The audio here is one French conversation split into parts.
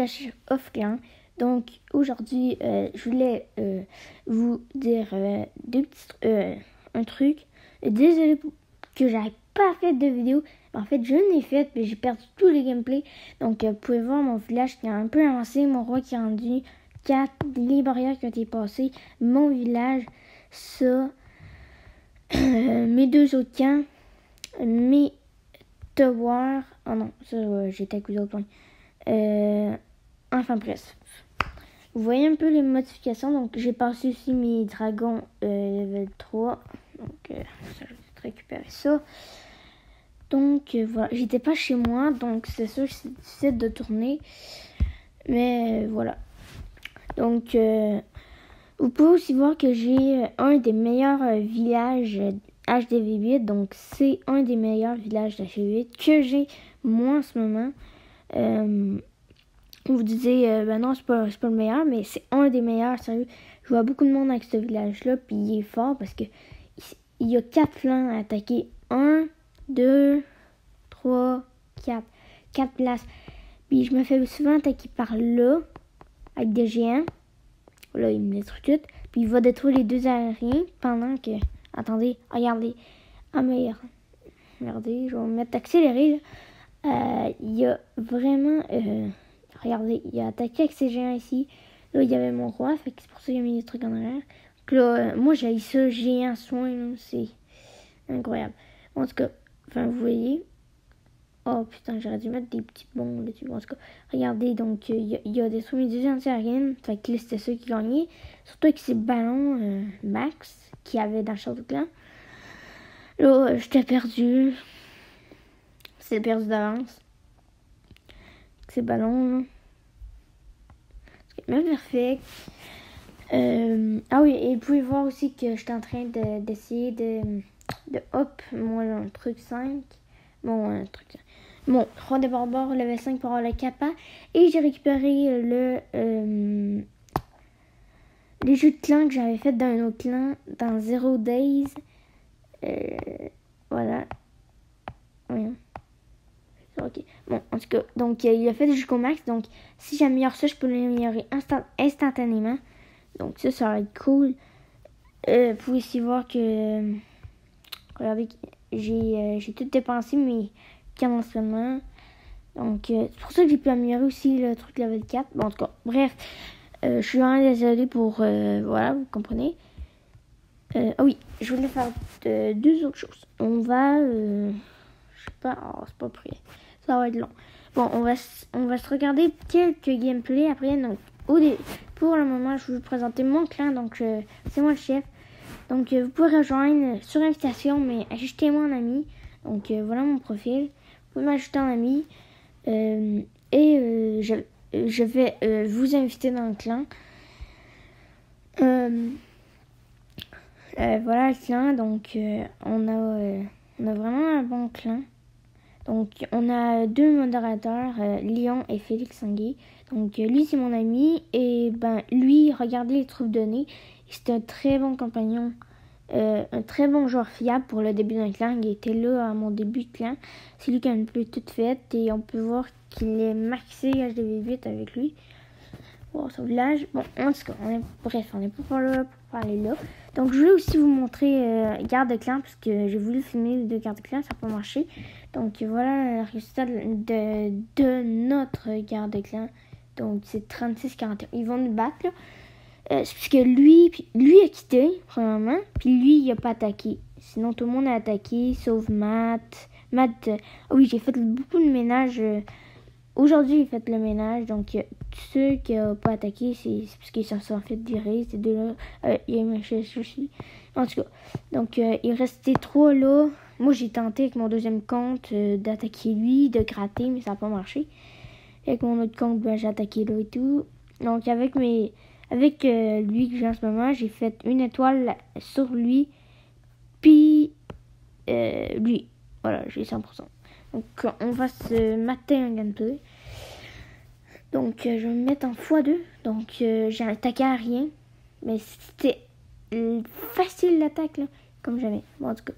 Clash of Clans. Donc aujourd'hui, je voulais vous dire un truc. Désolé que j'avais pas fait de vidéo. En fait, je n'ai fait, mais j'ai perdu tous les gameplays. Donc vous pouvez voir mon village qui a un peu avancé, mon roi qui est rendu 4, les barrières qui ont été passées, mon village, ça, mes 2 autres camps, mes towers. Oh non, ça j'étais avec les autres points. Enfin bref. Vous voyez un peu les modifications. Donc j'ai passé aussi mes dragons level 3. Donc ça, je vais récupérer ça. Donc voilà, j'étais pas chez moi, donc c'est sûr que c'est difficile de tourner. Mais voilà. Donc vous pouvez aussi voir que j'ai un des meilleurs villages HDV8. Donc c'est un des meilleurs villages d'HDV8 que j'ai moi en ce moment. Vous disiez, ben non, c'est pas le meilleur, mais c'est un des meilleurs, sérieux. Je vois beaucoup de monde avec ce village-là, puis il est fort parce que il y a 4 flancs à attaquer. 1, 2, 3, 4. 4 places. Puis je me fais souvent attaquer par là, avec des géants. Là, il me détruit tout. Puis il va détruire les 2 aériens pendant que... Attendez, regardez. Ah, mais regardez, je vais me mettre accéléré. Il y a vraiment... regardez, il a attaqué avec ces géants ici. Là, il y avait mon roi, fait que c'est pour ça qu'il a mis des trucs en arrière. Donc là, moi, j'ai ça, géant soin, là, c'est incroyable. En tout cas, enfin, vous voyez. Oh putain, j'aurais dû mettre des petits bons là-dessus. En tout cas, regardez, donc, il a détruit mes 2 anti-aériennes. Fait que là, c'était ceux qui gagnaient. Surtout avec ces ballons Max qu'il y avait dans le château de clan. Là, j'étais perdu. C'était perdu d'avance. Ces ballons, là. C'est même perfect. Ah oui, et vous pouvez voir aussi que j'étais en train d'essayer de hop, mon truc 5. Mon roi des barbares level 5 pour avoir le kappa. Et j'ai récupéré les jeux de clan que j'avais fait dans un autre clan, dans 0 Days. Voilà. Oui. Ok. Bon, en tout cas, donc il a fait jusqu'au max. Donc, si j'améliore ça, je peux l'améliorer instantanément. Donc, ça va être cool. Vous pouvez aussi voir que... regardez, j'ai tout dépensé mes camps d'entraînement. Donc, c'est pour ça que j'ai pu améliorer aussi le truc level 4. Bon, en tout cas, bref. Je suis vraiment désolée pour... voilà, vous comprenez. Ah oui, je voulais faire 2 autres choses. On va... je sais pas... Oh, c'est pas prêt. Ça va être long. Bon, on va se regarder quelques gameplays après. Donc, pour le moment, je vais vous présenter mon clan. Donc, c'est moi le chef. Donc, vous pouvez rejoindre sur invitation, mais ajoutez-moi en ami. Donc, voilà mon profil. Vous pouvez m'ajouter en ami. Et je vais vous inviter dans le clan. Voilà le clan. Donc, on a vraiment un bon clan. Donc, on a 2 modérateurs, Lyon et Félix Sanguet. Donc, lui, c'est mon ami. Et ben, lui, regardez les troupes données. C'est un très bon compagnon. Un très bon joueur fiable pour le début d'un clan. Il était là à mon début de clan. C'est lui qui a une plus toute faite. Et on peut voir qu'il est maxé HDV8 avec lui. Bon, son village. Bon, en tout cas, on n'est pas là pour parler là. Donc, je voulais aussi vous montrer garde de clan. Parce que j'ai voulu filmer les 2 gardes de clan. Ça n'a pas marché. Donc, voilà le résultat de notre garde de clan. Donc, c'est 36-41. Ils vont nous battre, là. C'est parce que lui a quitté, premièrement. Puis lui, il a pas attaqué. Sinon, tout le monde a attaqué, sauf Matt. Oui, j'ai fait beaucoup de ménage. Aujourd'hui, j'ai fait le ménage. Donc, ceux qui n'ont pas attaqué, c'est parce qu'ils s'en sont fait virer. Ces 2-là. Il y a eu aussi. En tout cas. Donc, il restait 3 là. Moi, j'ai tenté avec mon 2e compte d'attaquer lui, de gratter, mais ça n'a pas marché. Avec mon autre compte, ben, j'ai attaqué là et tout. Donc, avec lui que j'ai en ce moment, j'ai fait 1 étoile sur lui. Puis, lui. Voilà, j'ai 100%. Donc, on va se mater un gameplay. Donc, je vais me mettre en x2. Donc, j'ai attaqué à rien. Mais c'était facile l'attaque, là. Comme jamais. Bon, en tout cas.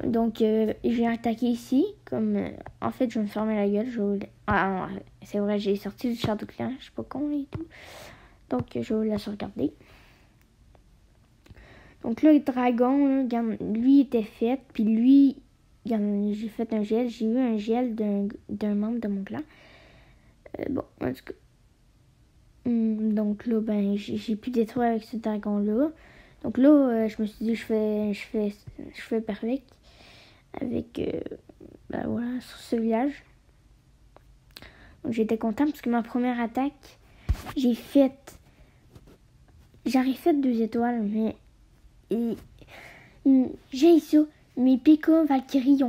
Donc, j'ai attaqué ici. Comme, en fait, je vais me fermer la gueule. Ah, c'est vrai, j'ai sorti du château clan. Je suis pas con et tout. Donc, je vais vous la sauvegarder. Donc là, le dragon, là, lui était fait. Puis lui, j'ai fait un gel. J'ai eu un gel d'un membre de mon clan. Bon, en tout cas. Donc là, ben, j'ai pu détruire avec ce dragon-là. Donc là, je me suis dit, je fais perfect avec, ben voilà, sur ce village. Donc j'étais content parce que ma première attaque, j'aurais fait 2 étoiles, mais j'ai ça. Mes Pico Valkyrie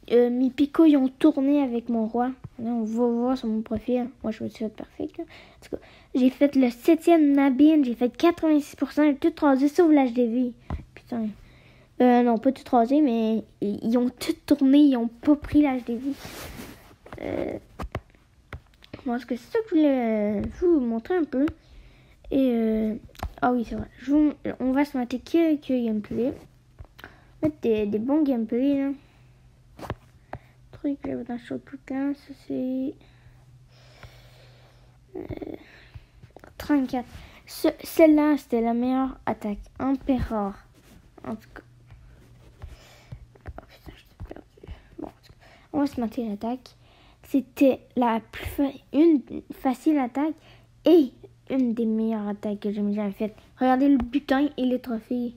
ils ont tourné avec mon roi. Là, on va voir sur mon profil. Moi, je me suis fait perfect. Là. En tout cas, j'ai fait le 7e Nabin. J'ai fait 86%. J'ai tout rasé sauf l'HDV. Putain. Non, pas tout rasé, mais ils ont tout tourné. Ils ont pas pris l'HDV. Bon, parce que c'est ça que je voulais vous montrer un peu. Et ah oui, c'est vrai. On va se mater quelques gameplays. Mettre des bons gameplays là. Truc là dans Château Clan, ça c'est 34. Celle-là c'était la meilleure attaque. Empereur. En tout cas. Oh putain, je t'ai perdu. Bon, en tout cas, on va se mater l'attaque. C'était une facile attaque et une des meilleures attaques que j'ai jamais faites. Regardez le butin et les trophées.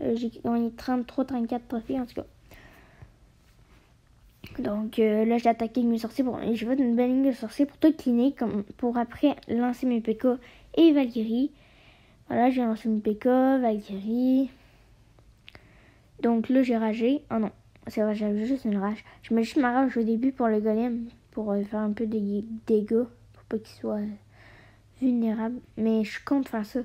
J'ai gagné 33-34 trophées en tout cas. Donc là j'ai attaqué avec mes sorciers. J'ai fait une belle ligne de sorciers pour tout cleaner. Pour après lancer mes PK et Valkyrie. Voilà, j'ai lancé mes PK, Valkyrie. Donc là j'ai ragé. Oh non, c'est vrai, j'avais juste une rage. Je mets juste ma rage au début pour le golem. Pour faire un peu de dégâts. Pour pas qu'il soit vulnérable. Mais je compte faire ça.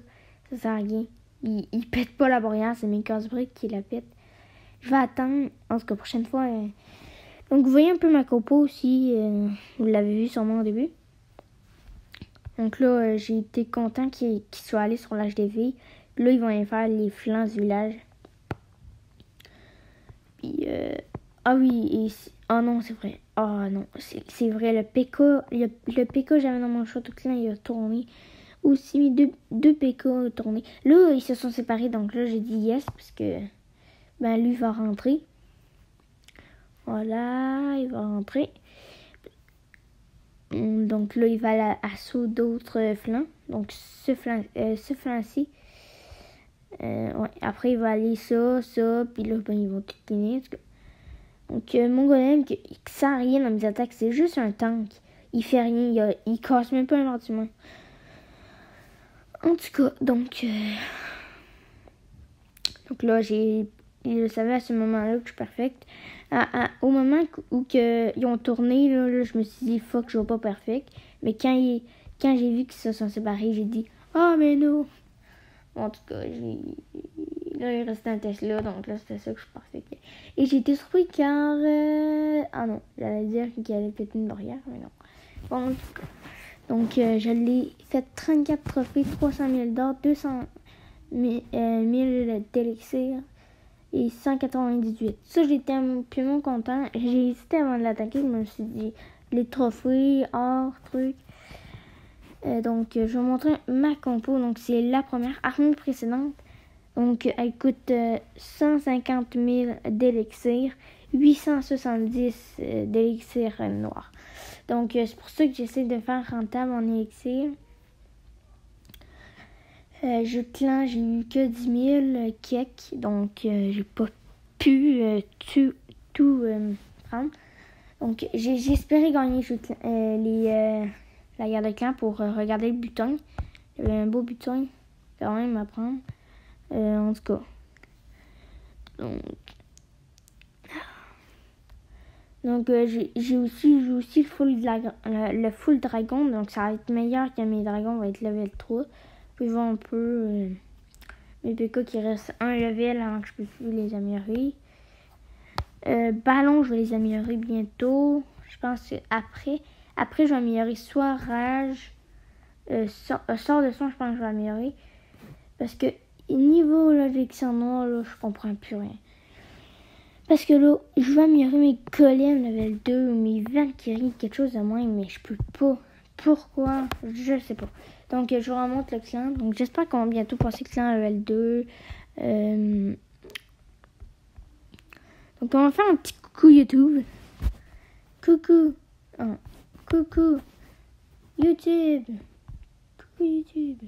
Ça sert à rien. Il pète pas la barrière. C'est mes casse-briques qui la pètent. Je vais attendre. En tout cas, prochaine fois. Donc vous voyez un peu ma compo aussi. Vous l'avez vu sûrement au début. Donc là, j'ai été content qu'ils soient allés sur l'HDV. Là, ils vont aller faire les flancs du village. Puis, ah oui, oh non, c'est vrai. Oh non, c'est vrai, le PK que j'avais dans mon château clan, il a tourné. Aussi, mes deux PK ont tourné. Là, ils se sont séparés, donc là, j'ai dit yes, parce que, ben, lui va rentrer. Voilà, il va rentrer. Donc là, il va à l'assaut d'autres flancs. Donc, ce flanc-ci. Ouais. Après, il va aller ça, puis là, ben, ils vont tout finir. Donc, mon golem, qui sert à rien dans mes attaques, c'est juste un tank. Il fait rien, il casse même pas un bâtiment. En tout cas, donc là, je savais à ce moment-là que je suis perfect. Au moment où ils ont tourné, là, je me suis dit, fuck, je vais pas perfect. Mais quand j'ai vu qu'ils se sont séparés, j'ai dit, oh, mais non. En tout cas, là, il restait un Tesla, donc là, c'était ça que je suis perfect. Et j'ai été surpris car... Ah non, j'allais dire qu'il allait péter une barrière, mais non. Bon, en tout cas. Donc, je l'ai fait 34 trophées, 300 000 d'or, 200 000 d'élixir et 198. Ça, j'étais un peu moins content. J'ai hésité avant de l'attaquer, je me suis dit, les trophées, or, trucs. Donc, je vais vous montrer ma compo. Donc, c'est la première armée précédente. Donc, elle coûte 150 000 d'élixir, 870 d'élixir noir. Donc, c'est pour ça que j'essaie de faire rentable en élixir. Jeu de clan, j'ai eu que 10 000 kek. Donc, j'ai pas pu tout prendre. Donc, j'ai espéré gagner la guerre de clan pour regarder le butin. Il y avait un beau butin quand même à prendre. En tout cas. Donc j'ai aussi le full dragon. Donc ça va être meilleur que mes dragons vont être level 3. Puis ils vont un peu... mes PK qui restent un level avant que je puisse plus les améliorer. Ballon, je vais les améliorer bientôt. Je pense que après je vais améliorer soit rage. Sort de son, je pense que je vais améliorer. Parce que niveau l'élection noire, là, je comprends plus rien. Parce que là, je veux améliorer mes golems level 2 ou mes Valkyries, quelque chose de moins, mais je peux pas. Pourquoi? Je sais pas. Donc, je vous remonte le clan. Donc, j'espère qu'on va bientôt passer le clan level 2. Donc, on va faire un petit coucou YouTube. Coucou. Oh. Coucou. YouTube. Coucou YouTube.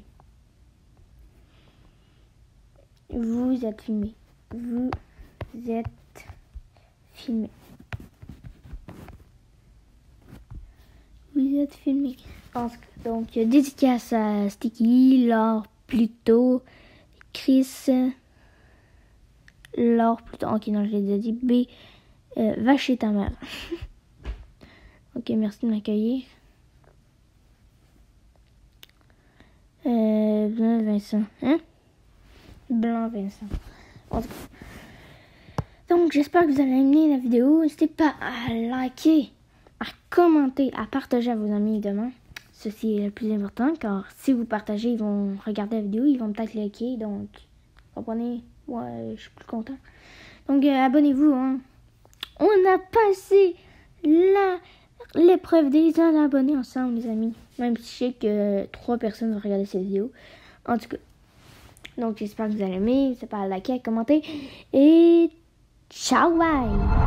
Vous êtes filmé. Vous êtes filmé. Vous êtes filmé. Donc, dédicace à Sticky, Laure Pluto, Chris, Laure Pluto. Ok, non, je l'ai déjà dit. B, va chez ta mère. Ok, merci de m'accueillir. Blanc Vincent. Hein? Blanc Vincent. Donc, j'espère que vous allez aimer la vidéo. N'hésitez pas à liker, à commenter, à partager à vos amis évidemment. Ceci est le plus important car si vous partagez, ils vont regarder la vidéo, ils vont peut-être liker. Donc, comprenez? Ouais, je suis plus content. Donc, abonnez-vous. Hein. On a passé l'épreuve des 1 abonnés ensemble, les amis. Même si je sais que 3 personnes vont regarder cette vidéo. En tout cas. Donc, j'espère que vous allez aimer. N'hésitez pas à liker, à commenter. Et ciao, bye!